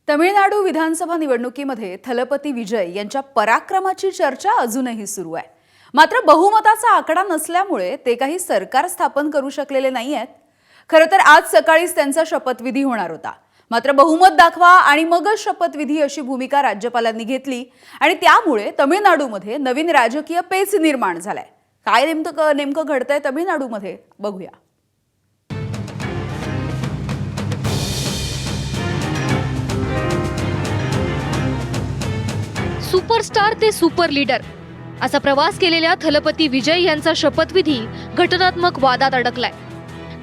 तमिळनाडू विधानसभा निवडणुकीमध्ये थलपती विजय यांच्या पराक्रमाची चर्चा अजूनही सुरू आहे। मात्र बहुमताचा आकडा नसल्यामुळे ते काही सरकार स्थापन करू शकलेले नाहीयेत। खरं तर आज सकाळीच त्यांचा शपथविधी होणार होता। मात्र बहुमत दाखवा आणि मगच शपथविधी अशी भूमिका राज्यपालांनी घेतली आणि त्यामुळे तमिळनाडूमध्ये नवीन राजकीय पेच निर्माण झालाय। काय नेमकं घडतंय तमिळनाडूमध्ये बघूया। सुपरस्टार ते सुपर लीडर असा प्रवास केलेल्या थलपती विजय यांचा शपथविधी घटनात्मक वादात अडकलाय।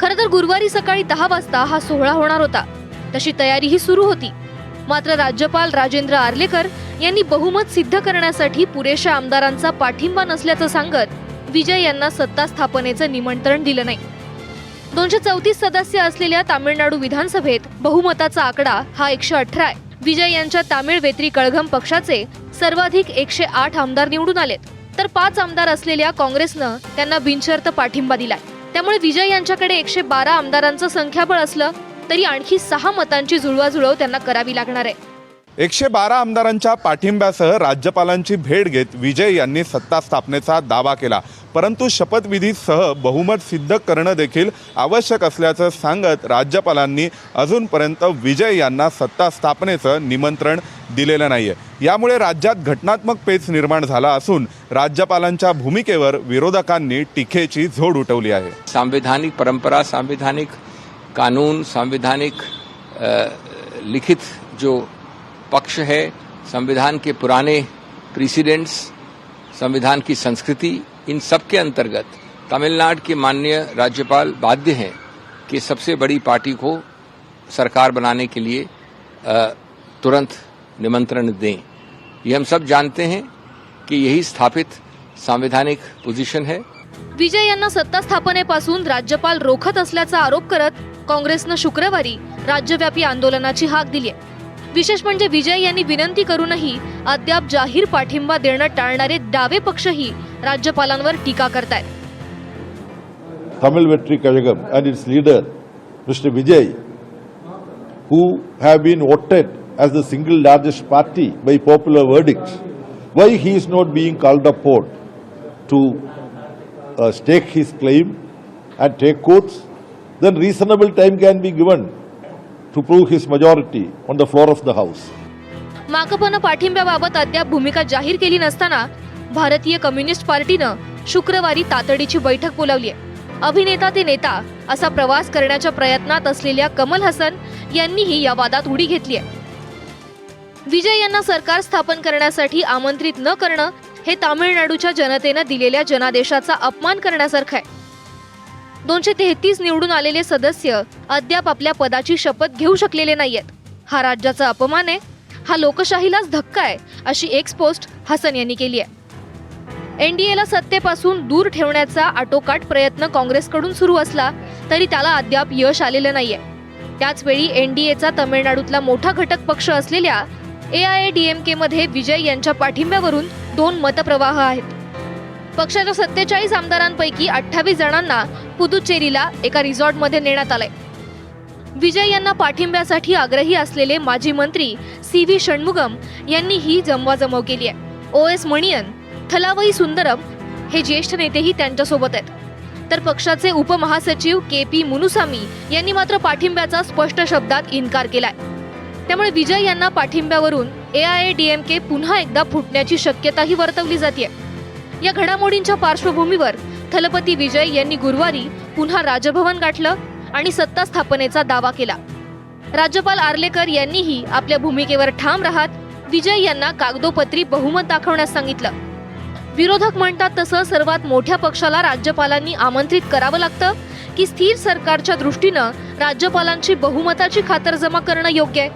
खरं तर गुरुवारी सकाळी 10 वाजता हा सोहळा होणार होता, तशी तयारीही सुरू होती। मात्र राज्यपाल राजेंद्र आर्लेकर यांनी बहुमत सिद्ध करण्यासाठी पुरेशा आमदारांचा पाठिंबा नसल्याचं सांगत विजय यांना सत्ता स्थापनेचं निमंत्रण दिलं नाही। 234 सदस्य असलेल्या तामिळनाडू विधानसभेत बहुमताचा आकडा हा 118 आहे। विजय यांच्या तामिळ वेत्री कळघम पक्षाचे सर्वाधिक 108 आमदार निवडून आलेत, तर 5 आमदार असलेल्या काँग्रेसनं त्यांना बिनशर्त पाठिंबा दिलाय। त्यामुळे विजय यांच्याकडे 112 आमदारांचं संख्याबळ असलं तरी आणखी 6 मतांची जुळवाजुळव त्यांना करावी लागणार आहे। 112 आमदारांच्या पाठिंब्यासह राज्यपालांची भेट घेत विजय यांनी सत्ता स्थापनेचा दावा केला, परंतु शपथविधीसह बहुमत सिद्ध करणं देखील आवश्यक असल्याचं सांगत राज्यपालांनी अजूनपर्यंत विजय यांना सत्ता स्थापनेचं निमंत्रण दिलेलं नाहीये। यामुळे राज्यात घटनात्मक पेच निर्माण झाला असून राज्यपालांच्या भूमिकेवर विरोधकांनी टीकेची झोड उठवली आहे। संवैधानिक परंपरा, संवैधानिक कानून, संवैधानिक लिखित जो पक्ष है, संविधान के पुराने प्रेसिडेंट्स, संविधान की संस्कृति, इन सब के अंतर्गत तमिलनाडु के माननीय राज्यपाल बाध्य हैं कि सबसे बड़ी पार्टी को सरकार बनाने के लिए तुरंत निमंत्रण दें। ये हम सब जानते हैं कि यही स्थापित संवैधानिक पोजीशन है। विजय यांना सत्ता स्थापनेपासून राज्यपाल रोखत असल्याचा आरोप करत काँग्रेसनं शुक्रवारी राज्यव्यापी आंदोलनाची हाक दिली आहे। विशेष म्हणजे विजय यांनी विनंती करूनही अद्याप जाहीर पाठिंबा देणं टाळणारे डावे पक्षही राज्यपालांवर टीका करतायत। Tamil Vetri Kazhagam and its leader Mr. Vijay, who have been voted as the single largest party by popular verdict, why he is not being called upon to stake his claim and take oaths? Then reasonable time can be given to prove his majority on the floor of the house. माकपनं पाठिंब्याबाबत अद्याप भूमिका जाहीर केली नसताना भारतीय communist पार्टीनं शुक्रवारी तातडीची बैठक बोलावली आहे। अभिनेता ते नेता असा प्रवास करण्याच्या प्रयत्नात असलेल्या कमल हसन यांनीही या वादात उडी घेतली आहे। विजय यांना सरकार स्थापन करण्यासाठी आमंत्रित न करणं हे तामिळनाडूच्या जनतेनं दिलेल्या जनादेशाचा अपमान करण्यासारखं आहे। 233 निवडून आलेले सदस्य अद्याप आपल्या पदाची शपथ घेऊ शकलेले नाहीयेत। हा राज्याचा अपमान आहे, हा लोकशाहीलाच धक्का आहे, अशी एक्स पोस्ट हसन यांनी केली आहे। एनडीएला सत्तेपासून दूर ठेवण्याचा आटोकाट प्रयत्न काँग्रेसकडून सुरू असला तरी त्याला अद्याप यश आलेलं नाहीये। त्याचवेळी एनडीएचा तमिळनाडूतला मोठा घटक पक्ष असलेल्या AIADMK मध्ये विजय यांच्या पाठिंब्यावरून 2 मतप्रवाह आहेत। पक्षाच्या 47 आमदारांपैकी 28 जणांना पुदुचेरीला एका रिसॉर्टमध्ये नेण्यात आलंय। विजय यांना पाठिंब्यासाठी आग्रही असलेले माजी मंत्री CV षण्मुगम यांनी ही जमवाजमव केली आहे। OS मणियन, थलावई सुंदरम हे ज्येष्ठ नेतेही त्यांच्यासोबत आहेत, तर पक्षाचे उपमहासचिव KP मुनुसामी यांनी मात्र पाठिंब्याचा स्पष्ट शब्दात इन्कार केलाय। त्यामुळे विजय यांना पाठिंब्यावरून AIADMK पुन्हा एकदा फुटण्याची शक्यताही वर्तवली जाते। या घडामोडींच्या पार्श्वभूमीवर थलपती विजय यांनी गुरुवारी पुन्हा राजभवन गाठलं आणि सत्ता स्थापनेचा दावा केला। राज्यपाल आर्लेकर यांनीही आपल्या भूमिकेवर ठाम राहत विजय यांना कागदोपत्री बहुमत दाखवण्यास सांगितलं। विरोधक म्हणतात तसं सर्वात मोठ्या पक्षाला राज्यपालांनी आमंत्रित करावं लागतं की स्थिर सरकारच्या दृष्टीनं राज्यपालांची बहुमताची खातरजमा करणं योग्य आहे?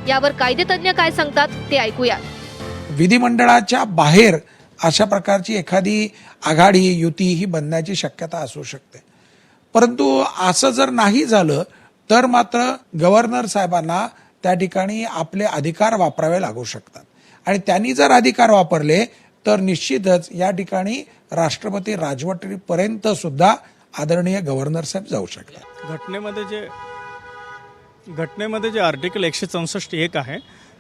यावर कायदेतज्ञ काय सांगतात ते ऐकूया। विधिमंडळाच्या बाहेर अशा प्रकारची एखादी आघाडी युती ही बनण्याची शक्यता असू शकते, परंतु असं जर नाही झालं तर मात्र गव्हर्नर साहेबांना त्या ठिकाणी आपले अधिकार वापरावे लागू शकतात आणि त्यांनी जर अधिकार वापरले तर निश्चितच या ठिकाणी राष्ट्रपती राजवटीपर्यंत सुद्धा आदरणीय गव्हर्नर साहेब जाऊ शकतात। घटनेमध्ये जे घटनेमध्ये जे आर्टिकल 164(1) आहे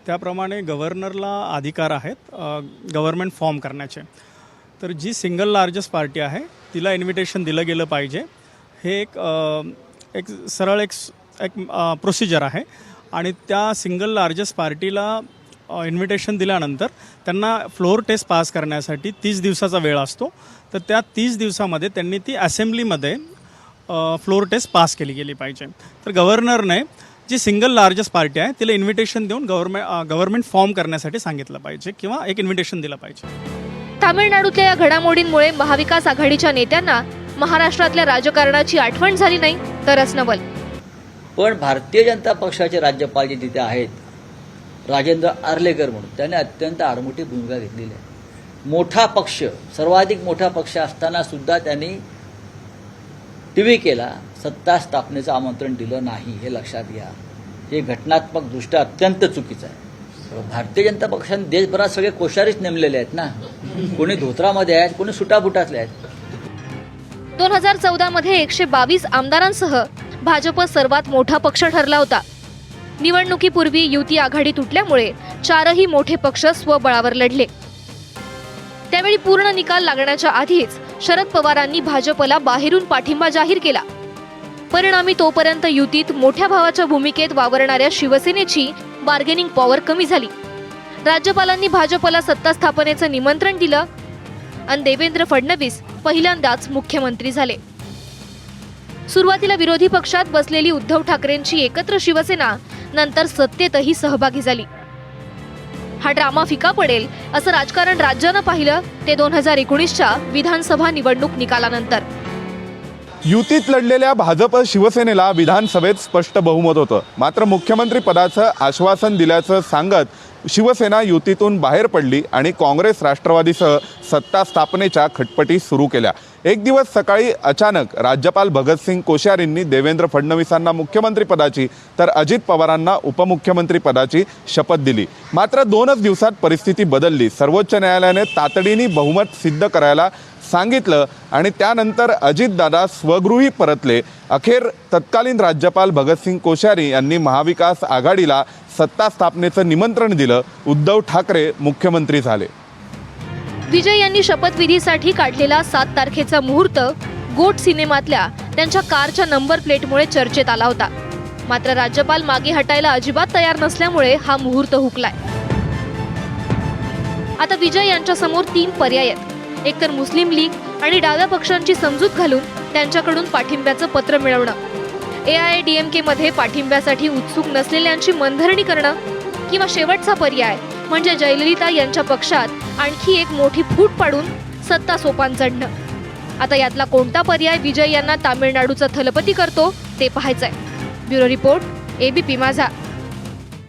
त्याप्रमाणे गव्हर्नरला अधिकार आहेत गव्हर्नमेंट फॉर्म करण्याचे. तर जी सिंगल लार्जेस्ट पार्टी आहे तिला इन्व्हिटेशन दिलं गेलं पाहिजे. हे एक सरळ एक प्रोसिजर आहे आणि त्या सिंगल लार्जेस्ट पार्टीला इन्व्हिटेशन दिल्यानंतर त्यांना फ्लोअर टेस्ट पास करण्यासाठी 30 दिवसाचा वेळ असतो. तर त्या 30 दिवसामध्ये त्यांनी ती असेंब्लीमध्ये फ्लोअर टेस्ट पास केली गेली पाहिजे. तर गव्हर्नरने जी सिंगल लार्जेस्ट पार्टी आहे तिला इन्व्हिटेशन देऊन गव्हर्नमेंट फॉर्म करण्यासाठी सांगितलं पाहिजे किंवा एक इन्व्हिटेशन दिलं पाहिजे. तामिळनाडूतल्या या घडामोडींमुळे महाविकास आघाडीच्या नेत्यांना महाराष्ट्रातल्या राजकारणाची आठवण झाली नाही तरच नवल. पण भारतीय जनता पक्षाचे राज्यपाल जे तिथे आहेत राजेंद्र आर्लेकर म्हणून त्याने अत्यंत आडमुठी भूमिका घेतलेली आहे. मोठा पक्ष, सर्वाधिक मोठा पक्ष असताना सुद्धा त्यांनी टीव्ही केला, सत्ता स्थापनेचं आमंत्रण दिलं नाही. हे लक्षात घ्या. हे घटनात्मकदृष्ट्या अत्यंत चुकीचं आहे. भारतीय जनता पक्षाने देशभरात सगळे कोश्यारीच नेमलेले आहेत ना. कोणी धोत्रामध्ये आहेत, कोणी सुटाबुटातले आहेत. 2014 मध्ये 122 आमदारांसह भाजप सर्वात मोठा पक्ष ठरला होता. निवडणुकीपूर्वी युती आघाडी तुटल्यामुळे 4ही मोठे पक्ष स्वबळावर लढले. त्यावेळी पूर्ण निकाल लागण्याच्या आधीच शरद पवारांनी भाजपला बाहेरून पाठिंबा जाहीर केला. परिणामी तोपर्यंत युतीत मोठ्या भावाच्या भूमिकेत वावरणाऱ्या शिवसेनेची बार्गेनिंग पॉवर कमी झाली. राज्यपालांनी भाजपला सत्ता स्थापनेचं निमंत्रण दिलं आणि देवेंद्र फडणवीस पहिल्यांदाच मुख्यमंत्री झाले. सुरुवातीला विरोधी पक्षात बसलेली उद्धव ठाकरेंची एकत्र शिवसेना नंतर सत्तेतही सहभागी झाली. हा ड्रामा फिका पडेल असं राजकारण राज्यानं पाहिलं ते 2019च्या विधानसभा निवडणूक निकालानंतर. युतीत लढलेल्या भाजप शिवसेनेला विधानसभेत स्पष्ट बहुमत होतं. मात्र मुख्यमंत्री पदाचं आश्वासन दिल्याचं सांगत शिवसेना युतीतून बाहेर पडली आणि काँग्रेस राष्ट्रवादीसह सत्ता स्थापनेच्या खटपटी सुरू केल्या. एक दिवस सकाळी अचानक राज्यपाल भगतसिंग कोश्यारींनी देवेंद्र फडणवीसांना मुख्यमंत्रीपदाची तर अजित पवारांना उपमुख्यमंत्रीपदाची शपथ दिली. मात्र 2च दिवसात परिस्थिती बदलली. सर्वोच्च न्यायालयाने तातडीने बहुमत सिद्ध करायला सांगितलं आणि त्यानंतर अजितदादा स्वगृही परतले. अखेर तत्कालीन राज्यपाल भगतसिंग कोश्यारी यांनी महाविकास आघाडीला सत्ता स्थापनेचं निमंत्रण दिलं. उद्धव ठाकरे मुख्यमंत्री झाले. विजय यांनी शपथविधीसाठी काढलेला 7 तारखेचा मुहूर्त गोट सिनेमातल्या त्यांच्या कारच्या नंबर प्लेटमुळे चर्चेत आला होता. मात्र राज्यपाल मागे हटायला अजिबात तयार नसल्यामुळे हा मुहूर्त हुकलाय. आता विजय यांच्या समोर 3 पर्याय आहेत. एकतर मुस्लिम लीग आणि डाव्या पक्षांची समजूत घालून त्यांच्याकडून पाठिंब्याचं पत्र मिळवणं, AIADMK मध्ये पाठिंब्यासाठी उत्सुक नसलेल्यांची मनधरणी करणं, किंवा शेवटचा पर्याय म्हणजे जयललिता यांच्या पक्षात आणखी एक मोठी फूट पाडून सत्ता सोपान चढणं. आता यातला कोणता पर्याय विजय यांना तामिळनाडूचा थलपती करतो ते पाहायचंय. ब्युरो रिपोर्ट, ABP माझा.